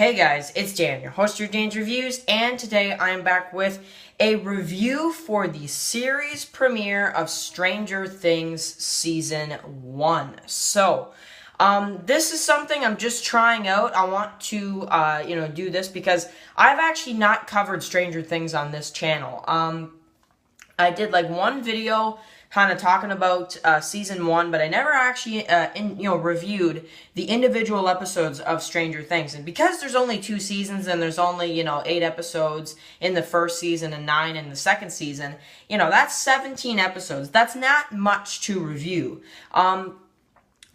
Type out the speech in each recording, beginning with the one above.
Hey guys, it's Dan, your host of Dan's Reviews, and today I am back with a review for the series premiere of Stranger Things Season 1. This is something I'm just trying out. I want to, do this because I've actually not covered Stranger Things on this channel. I did like one video kind of talking about season 1, but I never actually reviewed the individual episodes of Stranger Things. And because there's only 2 seasons and there's only 8 episodes in the first season and 9 in the second season, that's 17 episodes. That's not much to review.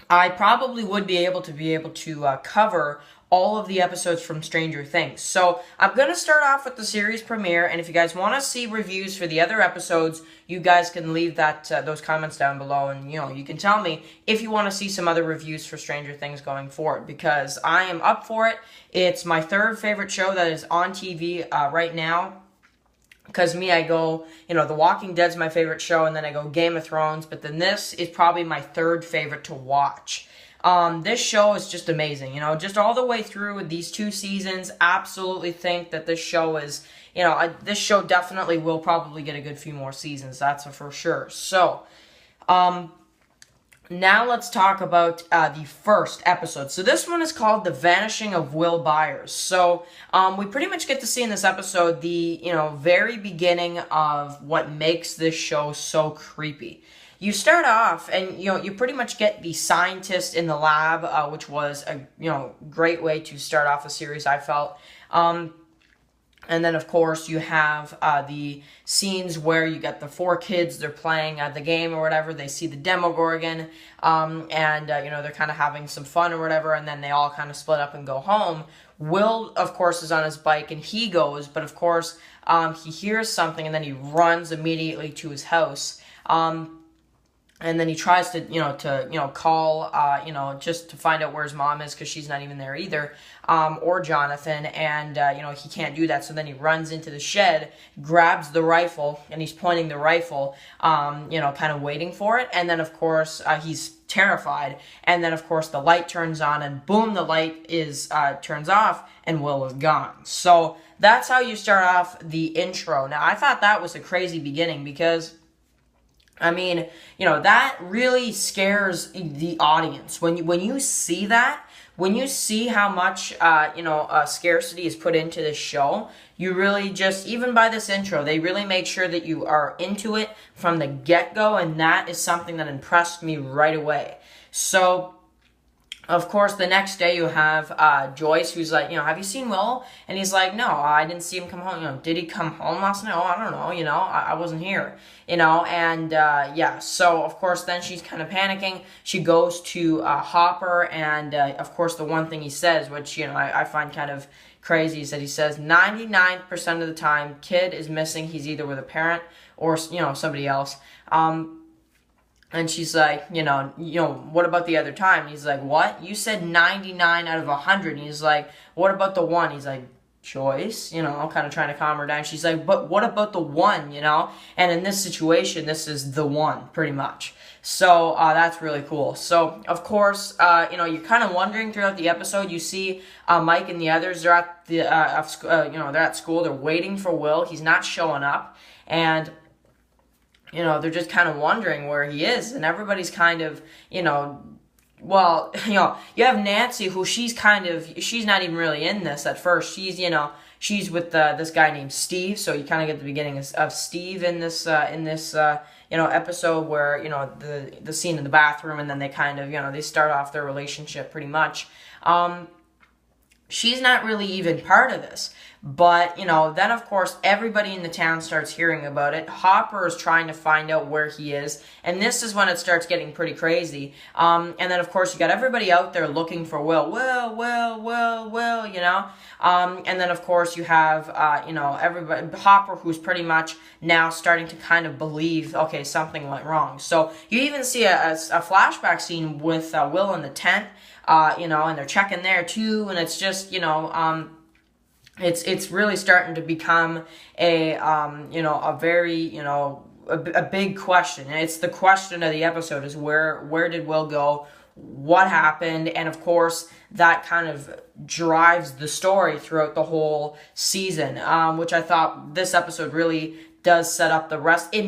I probably would be able to cover all of the episodes from Stranger Things. So I'm going to start off with the series premiere, and if you guys want to see reviews for the other episodes, you guys can leave those comments down below, and you can tell me if you want to see some other reviews for Stranger Things going forward, because I am up for it. It's my third favorite show that is on TV right now. Because me, I go, The Walking Dead's my favorite show, and then I go Game of Thrones, but then this is probably my third favorite to watch. This show is just amazing, just all the way through these 2 seasons. Absolutely think that this show is, this show definitely will probably get a good few more seasons, that's for sure. So, now let's talk about the first episode. So this one is called The Vanishing of Will Byers. So we pretty much get to see in this episode the very beginning of what makes this show so creepy. You start off and you pretty much get the scientist in the lab, which was a great way to start off a series, I felt. And then, of course, you have the scenes where you get the 4 kids, they're playing the game or whatever, they see the Demogorgon, and they're kind of having some fun or whatever, and then they all kind of split up and go home. Will, of course, is on his bike, and he goes, but of course, he hears something, and then he runs immediately to his house. And then he tries to, call, just to find out where his mom is, because she's not even there either, or Jonathan, and, he can't do that, so then he runs into the shed, grabs the rifle, and he's pointing the rifle, kind of waiting for it, and then, of course, he's terrified, and then, of course, the light turns on, and boom, the light turns off, and Will is gone. So, that's how you start off the intro. Now, I thought that was a crazy beginning, because that really scares the audience. When you see that, when you see how much, scarcity is put into this show, you really just, even by this intro, they really make sure that you are into it from the get-go, and that is something that impressed me right away. So, of course, the next day you have Joyce, who's like, have you seen Will? And he's like, no, I didn't see him come home. Did he come home last night? Oh, I don't know, I wasn't here, and so, of course, then she's kind of panicking. She goes to Hopper, and, of course, the one thing he says, which, I find kind of crazy, is that he says 99% of the time, kid is missing. He's either with a parent or, somebody else. And she's like, what about the other time? And he's like, what? You said 99 out of 100. And he's like, what about the 1? He's like, Joyce, kind of trying to calm her down. She's like, but what about the 1, And in this situation, this is the 1, pretty much. So, that's really cool. So, of course, you're kind of wondering throughout the episode, you see Mike and the others, they're at they're at school, they're waiting for Will. He's not showing up. And they're just kind of wondering where he is, and everybody's kind of, you have Nancy, who she's not even really in this at first. She's with this guy named Steve, so you kind of get the beginning of Steve in this episode where, the scene in the bathroom, and then they kind of, they start off their relationship pretty much. She's not really even part of this. But, then of course everybody in the town starts hearing about it. Hopper is trying to find out where he is. And this is when it starts getting pretty crazy. And then of course you got everybody out there looking for Will. Will, And then of course you have, everybody, Hopper, who's pretty much now starting to kind of believe, okay, something went wrong. So you even see a flashback scene with Will in the tent, and they're checking there too. And it's just, it's really starting to become a very, a big question. And it's the question of the episode is where did Will go? what happened, and of course that kind of drives the story throughout the whole season, which I thought this episode really does set up the rest. It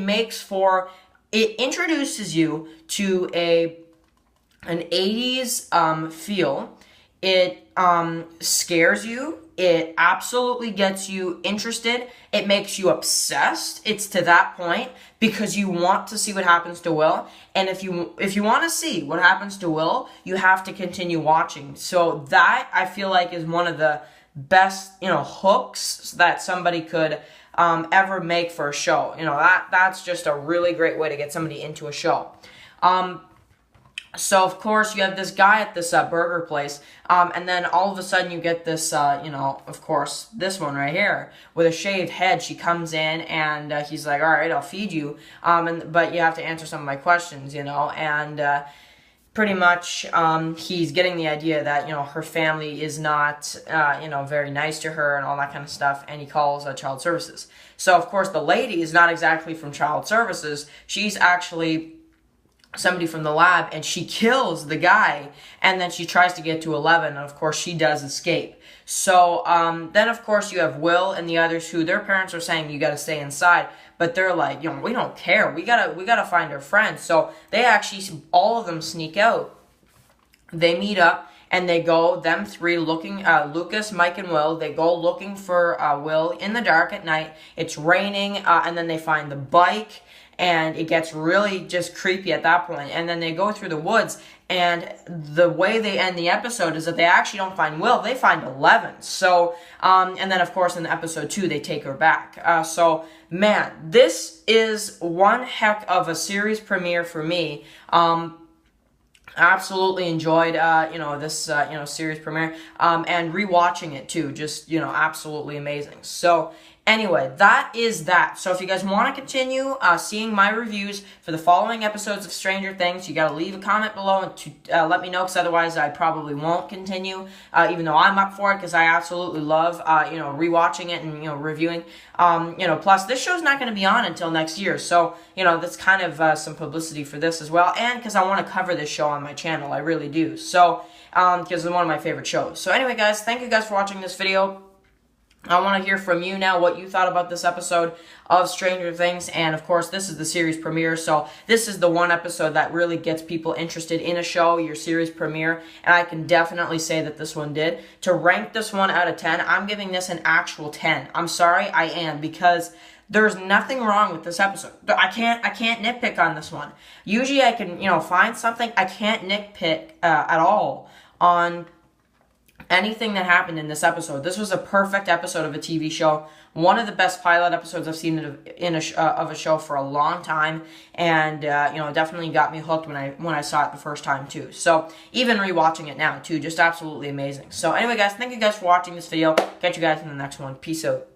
introduces you to an 80s feel. It scares you. It absolutely gets you interested. It makes you obsessed. It's to that point because you want to see what happens to Will. And if you want to see what happens to Will, you have to continue watching. So that, I feel like, is one of the best, hooks that somebody could ever make for a show. That's just a really great way to get somebody into a show. So, of course, you have this guy at this burger place, and then all of a sudden you get this, of course, this one right here, with a shaved head. She comes in, and he's like, all right, I'll feed you, but you have to answer some of my questions, and pretty much he's getting the idea that, her family is not, very nice to her and all that kind of stuff, and he calls Child Services. So, of course, the lady is not exactly from Child Services. She's actually somebody from the lab, and she kills the guy, and then she tries to get to 11, and of course she does escape. So then of course you have Will and the others who their parents are saying you gotta stay inside, but they're like, we don't care, we gotta find our friends. So they actually, all of them sneak out. They meet up and they go, them three looking, Lucas, Mike, and Will, they go looking for Will in the dark at night. It's raining, and then they find the bike, and it gets really just creepy at that point. And then they go through the woods, and the way they end the episode is that they actually don't find Will, they find 11. So, and then of course in episode 2, they take her back. So, man, this is one heck of a series premiere for me. Absolutely enjoyed, this, series premiere, and rewatching it too, just, absolutely amazing. So, anyway, that is that. So if you guys want to continue seeing my reviews for the following episodes of Stranger Things, you got to leave a comment below and to let me know, because otherwise I probably won't continue, even though I'm up for it, because I absolutely love, rewatching it and, reviewing. Plus this show's not going to be on until next year, so, that's kind of some publicity for this as well, and because I want to cover this show on my channel, I really do. So, because it's one of my favorite shows. So anyway, guys, thank you guys for watching this video. I want to hear from you now what you thought about this episode of Stranger Things, and of course this is the series premiere, so this is the one episode that really gets people interested in a show, your series premiere, and I can definitely say that this one did. To rank this one out of 10, I'm giving this an actual 10. I'm sorry, I am, because there's nothing wrong with this episode. I can't nitpick on this one. Usually I can, find something. I can't nitpick at all on anything that happened in this episode. This was a perfect episode of a TV show. One of the best pilot episodes I've seen of a show for a long time, and definitely got me hooked when I saw it the first time too. So even rewatching it now too, just absolutely amazing. So anyway, guys, thank you guys for watching this video. Catch you guys in the next one. Peace out.